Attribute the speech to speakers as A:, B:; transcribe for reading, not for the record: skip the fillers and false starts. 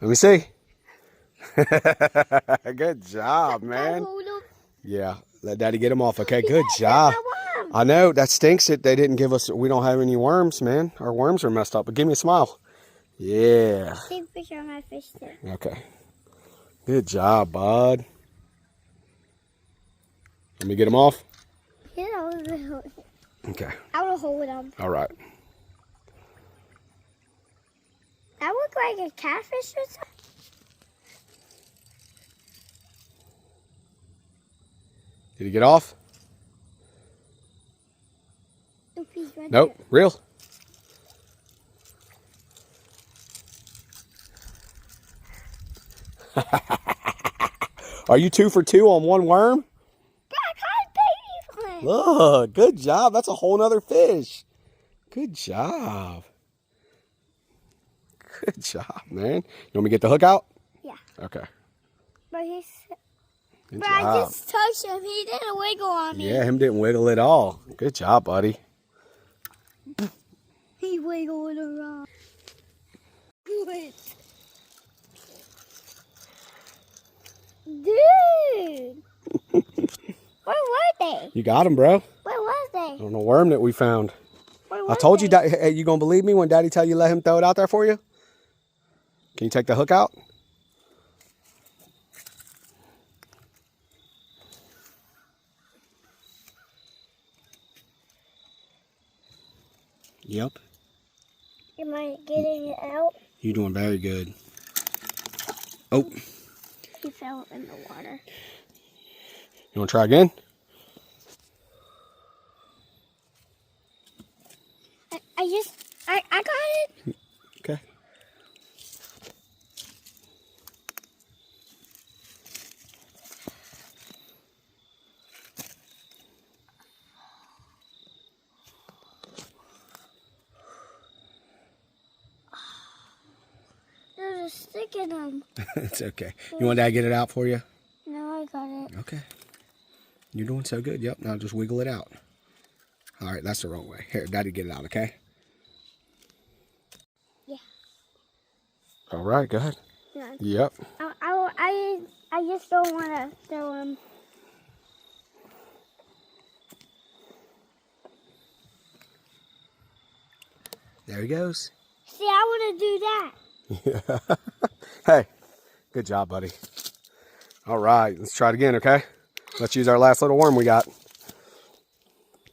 A: Let me see. Good job, man. Yeah, let Daddy get them off. Okay, good job. I know, that stinks it. They didn't give us, we don't have any worms, man. Our worms are messed up, but give me a smile. Yeah.
B: Take a picture of my fish too.
A: Okay. Good job, bud. Let me get them off.
B: Yeah,
A: Okay.
B: I will hold them.
A: All right.
B: That look like a catfish or something.
A: Did he get off? Nope. Real. Are you 2 for 2 on one worm? Look, good job. That's a whole nother fish. Good job. Good job, man. You want me to get the hook out?
B: Yeah.
A: Okay.
B: But
A: Good
B: I
A: job.
B: just touched him. He didn't wiggle on me.
A: Yeah, him didn't wiggle at all. Good job, buddy.
B: He wiggled around. Good. Dude. Where were they?
A: You got him, bro.
B: Where was they?
A: On a worm that we found.
B: Where
A: I
B: was
A: told you,
B: they?
A: hey, you gonna believe me when Daddy tell you let him throw it out there for you? Can you take the hook out? Yep.
B: Am I getting it out?
A: You're doing very good. Oh.
B: He fell in the water.
A: You want to try again?
B: I got it.
A: Okay.
B: There's a stick in them.
A: It's okay. You want Dad to get it out for you?
B: No, I got it.
A: Okay. You're doing so good. Yep. Now just wiggle it out. All right. That's the wrong way. Here, Daddy, get it out, okay?
B: Yeah.
A: All right. Go ahead.
B: Yeah.
A: Yep.
B: I just don't want to throw him.
A: There he goes.
B: See, I want to do that.
A: Yeah. Hey, good job, buddy. All right. Let's try it again, okay? Let's use our last little worm we got.